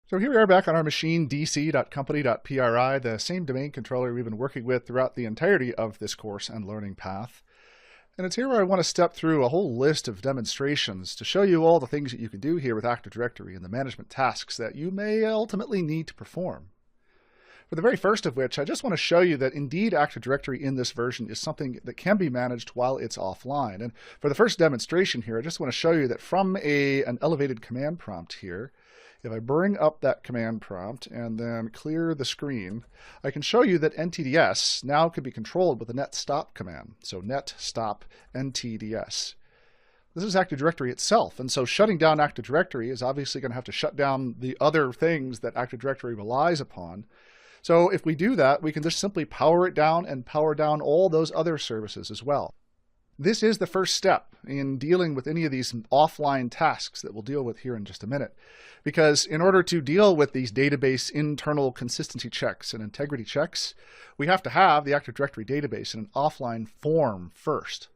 So here we are back on our machine dc.company.pri, the same domain controller we've been working with throughout the entirety of this course and learning path. And it's here where I want to step through a whole list of demonstrations to show you all the things that you can do here with Active Directory and the management tasks that you may ultimately need to perform. For the very first of which, I just want to show you that indeed Active Directory in this version is something that can be managed while it's offline. And for the first demonstration here, I just want to show you that from an elevated command prompt here, if I bring up that command prompt and then clear the screen, I can show you that NTDS now can be controlled with the net stop command. So net stop NTDS. This is Active Directory itself, and so shutting down Active Directory is obviously going to have to shut down the other things that Active Directory relies upon. So if we do that, we can just simply power it down and power down all those other services as well. This is the first step in dealing with any of these offline tasks that we'll deal with here in just a minute. Because in order to deal with these database internal consistency checks and integrity checks, we have to have the Active Directory database in an offline form first.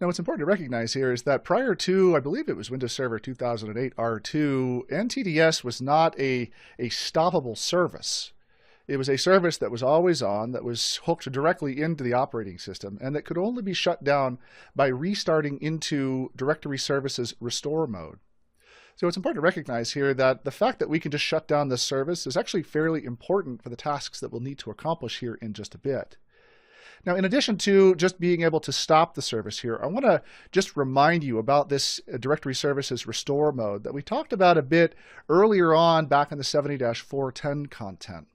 Now what's important to recognize here is that prior to, I believe it was Windows Server 2008 R2, NTDS was not a stoppable service. It was a service that was always on, that was hooked directly into the operating system, and that could only be shut down by restarting into Directory Services Restore mode. So it's important to recognize here that the fact that we can just shut down this service is actually fairly important for the tasks that we'll need to accomplish here in just a bit. Now, in addition to just being able to stop the service here, I want to just remind you about this Directory Services Restore mode that we talked about a bit earlier on back in the 70-410 content.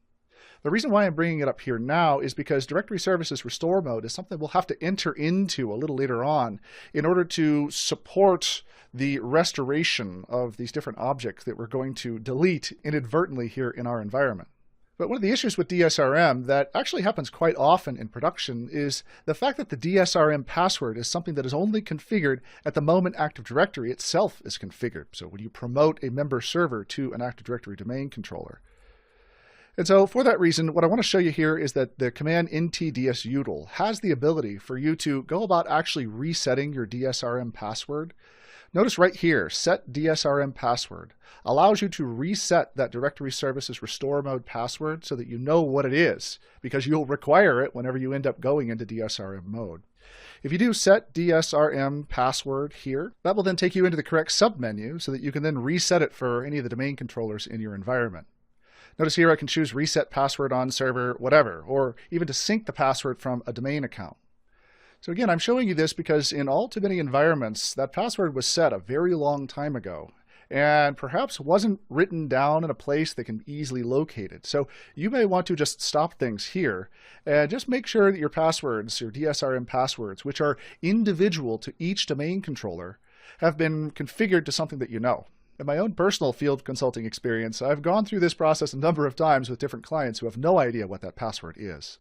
The reason why I'm bringing it up here now is because Directory Services Restore mode is something we'll have to enter into a little later on in order to support the restoration of these different objects that we're going to delete inadvertently here in our environment. But one of the issues with DSRM that actually happens quite often in production is the fact that the DSRM password is something that is only configured at the moment Active Directory itself is configured. So when you promote a member server to an Active Directory domain controller. And so for that reason, what I want to show you here is that the command ntdsutil has the ability for you to go about actually resetting your DSRM password. Notice right here, set DSRM password allows you to reset that Directory Services Restore mode password so that you know what it is, because you'll require it whenever you end up going into DSRM mode. If you do set DSRM password here, that will then take you into the correct submenu so that you can then reset it for any of the domain controllers in your environment. Notice here I can choose reset password on server, whatever, or even to sync the password from a domain account. So again, I'm showing you this because in all too many environments, that password was set a very long time ago and perhaps wasn't written down in a place that can be easily located. So you may want to just stop things here and just make sure that your passwords, your DSRM passwords, which are individual to each domain controller, have been configured to something that you know. In my own personal field consulting experience, I've gone through this process a number of times with different clients who have no idea what that password is.